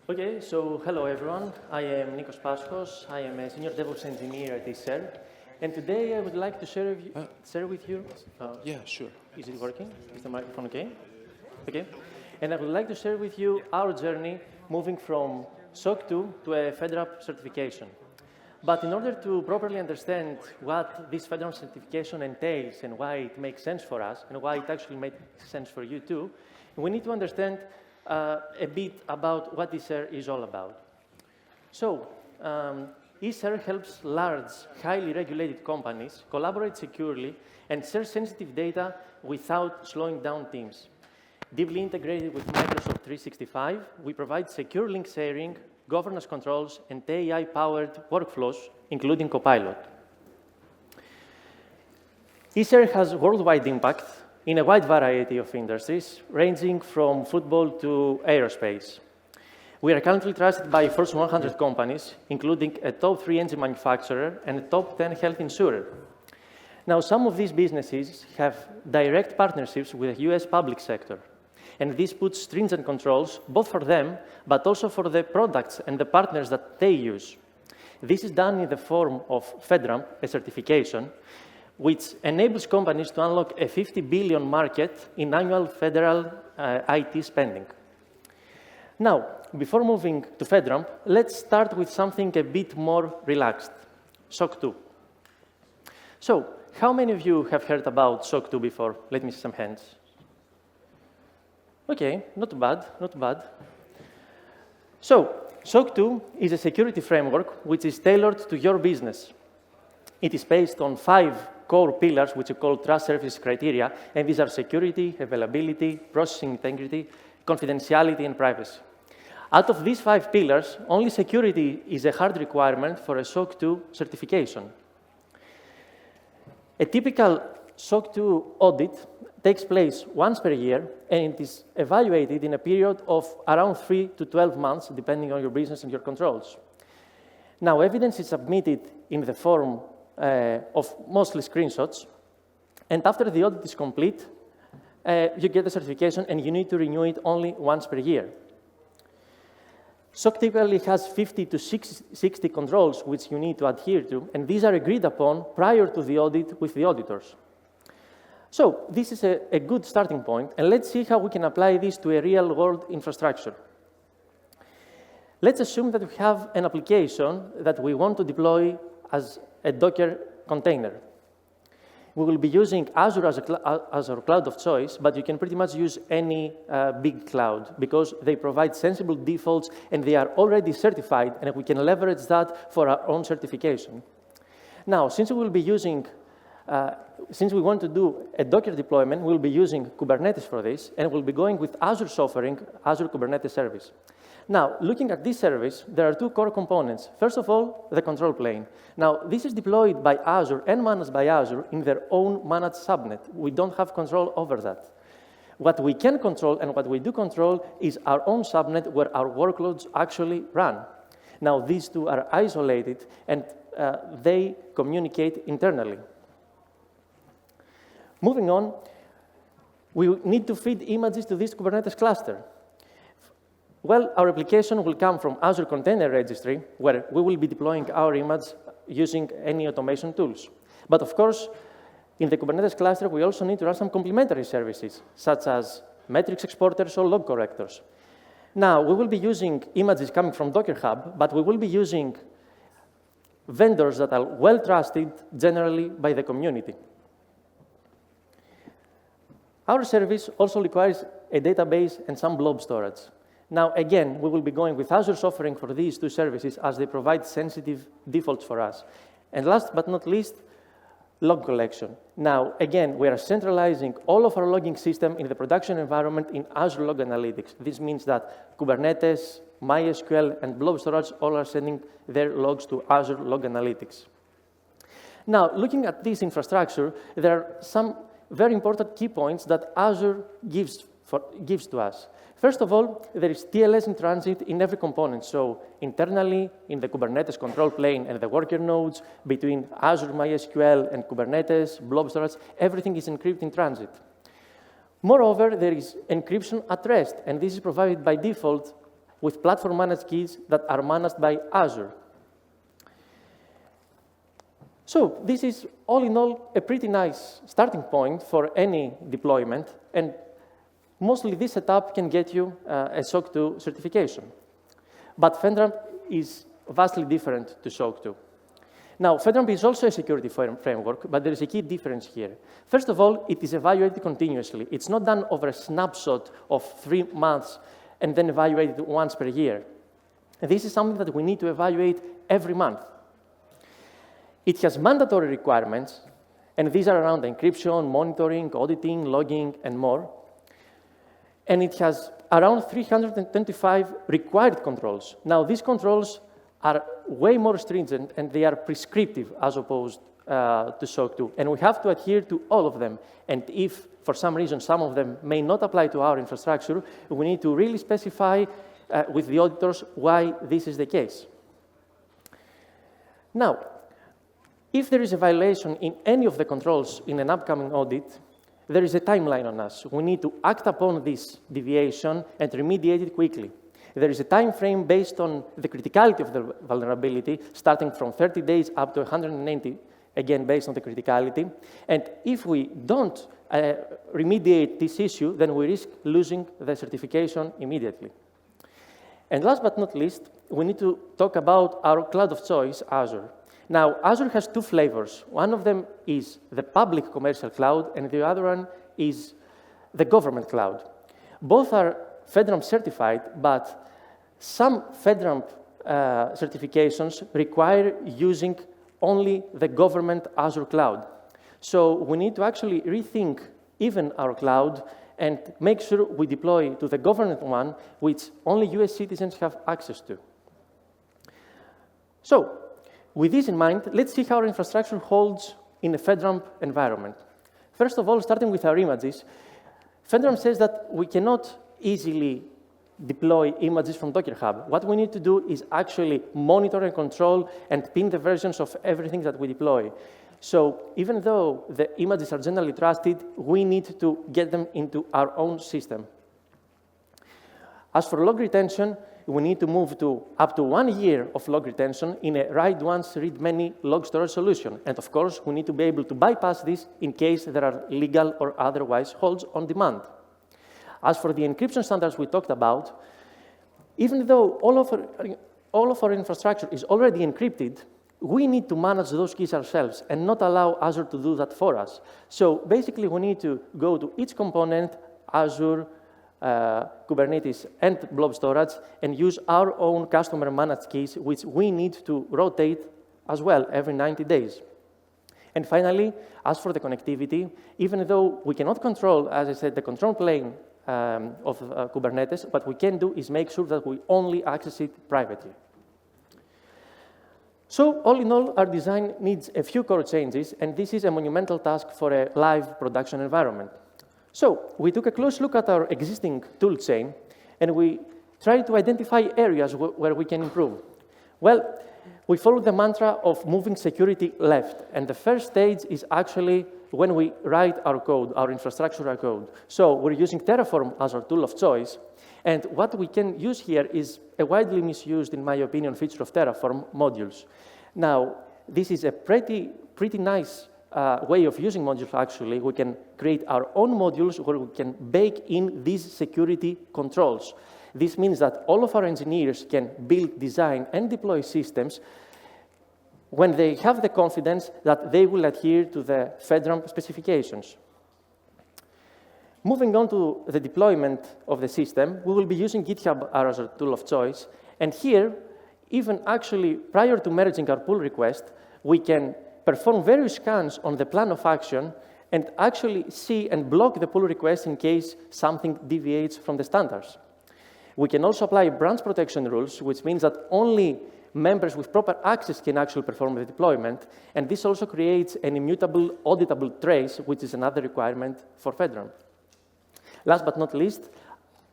Okay, so hello everyone. I am Nikos Paschos. I am a senior DevOps engineer at eSHARE. And today I would like to share with you. Yeah, sure. Is it working? Is the microphone okay? Okay. And I would like to share with you our journey moving from SOC 2 to a FedRAMP certification. But in order to properly understand what this FedRAMP certification entails and why it makes sense for us and why it actually makes sense for you too, we need to understand a bit about what eSHARE is all about. So, eSHARE helps large, highly regulated companies collaborate securely and share sensitive data without slowing down teams. Deeply integrated with Microsoft 365, we provide secure link sharing, governance controls, and AI-powered workflows, including Copilot. eSHARE has worldwide impact in a wide variety of industries, ranging from football to aerospace. We are currently trusted by Fortune 100 companies, including a top 3 engine manufacturer and a top 10 health insurer. Now, some of these businesses have direct partnerships with the US public sector, and this puts stringent controls both for them, but also for the products and the partners that they use. This is done in the form of FedRAMP, a certification, which enables companies to unlock a $50 billion market in annual federal IT spending. Now, before moving to FedRAMP, let's start with something a bit more relaxed, SOC 2. So, how many of you have heard about SOC 2 before? Let me see some hands. Okay, not bad, not bad. So, SOC 2 is a security framework which is tailored to your business. It is based on 5 core pillars, which are called trust services criteria, and these are security, availability, processing integrity, confidentiality, and privacy. Out of these 5 pillars, only security is a hard requirement for a SOC 2 certification. A typical SOC 2 audit takes place once per year, and it is evaluated in a period of around 3 to 12 months, depending on your business and your controls. Now, evidence is submitted in the form of mostly screenshots, and after the audit is complete, you get the certification and you need to renew it only once per year. SOC typically has 50 to 60 controls which you need to adhere to, and these are agreed upon prior to the audit with the auditors. So this is a good starting point, and let's see how we can apply this to a real-world infrastructure. Let's assume that we have an application that we want to deploy as a Docker container. We will be using Azure as our cloud of choice, but you can pretty much use any big cloud because they provide sensible defaults and they are already certified, and we can leverage that for our own certification. Now, since we want to do a Docker deployment, we'll be using Kubernetes for this, and we'll be going with Azure's offering, Azure Kubernetes Service. Now, looking at this service, there are 2 core components. First of all, the control plane. Now, this is deployed by Azure and managed by Azure in their own managed subnet. We don't have control over that. What we can control and what we do control is our own subnet where our workloads actually run. Now, these 2 are isolated and they communicate internally. Moving on, we need to feed images to this Kubernetes cluster. Well, our application will come from Azure Container Registry, where we will be deploying our image using any automation tools. But of course, in the Kubernetes cluster, we also need to run some complementary services, such as metrics exporters or log correctors. Now, we will be using images coming from Docker Hub, but we will be using vendors that are well trusted generally by the community. Our service also requires a database and some blob storage. Now, again, we will be going with Azure's offering for these 2 services as they provide sensitive defaults for us. And last but not least, log collection. Now, again, we are centralizing all of our logging system in the production environment in Azure Log Analytics. This means that Kubernetes, MySQL, and blob storage all are sending their logs to Azure Log Analytics. Now, looking at this infrastructure, there are some very important key points that Azure gives to us. First of all, there is TLS in transit in every component. So internally, in the Kubernetes control plane and the worker nodes, between Azure MySQL and Kubernetes, blob storage, everything is encrypted in transit. Moreover, there is encryption at rest, and this is provided by default with platform managed keys that are managed by Azure. So this is, all in all, a pretty nice starting point for any deployment, and mostly this setup can get you a SOC 2 certification. But FedRAMP is vastly different to SOC 2. Now, FedRAMP is also a security framework, but there is a key difference here. First of all, it is evaluated continuously. It's not done over a snapshot of 3 months and then evaluated once per year. And this is something that we need to evaluate every month. It has mandatory requirements, and these are around encryption, monitoring, auditing, logging, and more. And it has around 325 required controls. Now, these controls are way more stringent, and they are prescriptive as opposed to SOC 2. And we have to adhere to all of them. And if, for some reason, some of them may not apply to our infrastructure, we need to really specify with the auditors why this is the case. Now, if there is a violation in any of the controls in an upcoming audit, there is a timeline on us. We need to act upon this deviation and remediate it quickly. There is a time frame based on the criticality of the vulnerability, starting from 30 days up to 180, again, based on the criticality. And if we don't remediate this issue, then we risk losing the certification immediately. And last but not least, we need to talk about our cloud of choice, Azure. Now, Azure has 2 flavors. One of them is the public commercial cloud, and the other one is the government cloud. Both are FedRAMP certified, but some FedRAMP certifications require using only the government Azure cloud. So we need to actually rethink even our cloud and make sure we deploy to the government one, which only US citizens have access to. So, with this in mind, let's see how our infrastructure holds in a FedRAMP environment. First of all, starting with our images, FedRAMP says that we cannot easily deploy images from Docker Hub. What we need to do is actually monitor and control and pin the versions of everything that we deploy. So even though the images are generally trusted, we need to get them into our own system. As for log retention, we need to move to up to 1 year of log retention in a write once, read many log storage solution. And of course, we need to be able to bypass this in case there are legal or otherwise holds on demand. As for the encryption standards we talked about, even though all of our infrastructure is already encrypted, we need to manage those keys ourselves and not allow Azure to do that for us. So basically, we need to go to each component, Azure, Kubernetes, and blob storage, and use our own customer managed keys, which we need to rotate as well every 90 days. And finally, as for the connectivity, even though we cannot control, as I said, the control plane of Kubernetes, what we can do is make sure that we only access it privately. So all in all, our design needs a few core changes, and this is a monumental task for a live production environment. So we took a close look at our existing tool chain, and we tried to identify areas where we can improve. Well, we followed the mantra of moving security left, and the first stage is actually when we write our code, our infrastructural code. So we're using Terraform as our tool of choice, and what we can use here is a widely misused, in my opinion, feature of Terraform, modules. Now, this is a pretty nice way of using modules, actually. We can create our own modules where we can bake in these security controls. This means that all of our engineers can build, design, and deploy systems when they have the confidence that they will adhere to the FedRAMP specifications. Moving on to the deployment of the system, we will be using GitHub as our tool of choice. And here, even actually prior to merging our pull request, we can perform various scans on the plan of action and actually see and block the pull request in case something deviates from the standards. We can also apply branch protection rules, which means that only members with proper access can actually perform the deployment, and this also creates an immutable, auditable trace, which is another requirement for FedRAMP. Last but not least,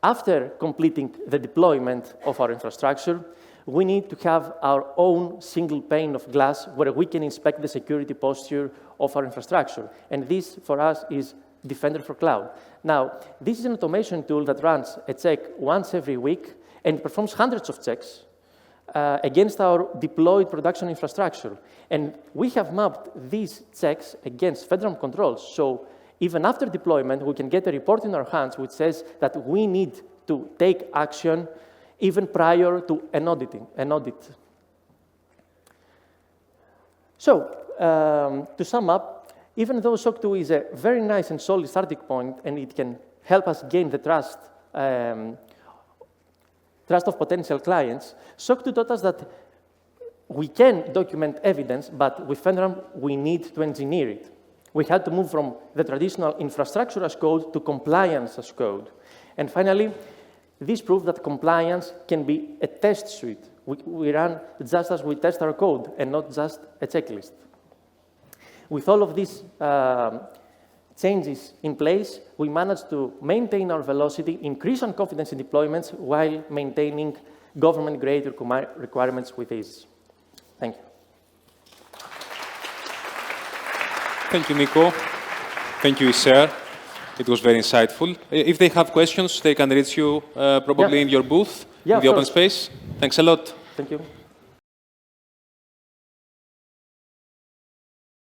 after completing the deployment of our infrastructure, we need to have our own single pane of glass where we can inspect the security posture of our infrastructure. And this, for us, is Defender for Cloud. Now, this is an automation tool that runs a check once every week, and performs hundreds of checks against our deployed production infrastructure. And we have mapped these checks against FedRAMP controls. So even after deployment, we can get a report in our hands which says that we need to take action even prior to an audit. So to sum up, even though SOC 2 is a very nice and solid starting point, and it can help us gain the trust of potential clients, SOC 2 taught us that we can document evidence, but with FedRAMP, we need to engineer it. We had to move from the traditional infrastructure as code to compliance as code. And finally, this proved that compliance can be a test suite. We run just as we test our code and not just a checklist. With all of these changes in place, we managed to maintain our velocity, increase our confidence in deployments while maintaining government-grade requirements with ease. Thank you. Thank you, Nico. Thank you, eSHARE. It was very insightful. If they have questions, they can reach you probably in your booth, in the open space. Thanks a lot. Thank you.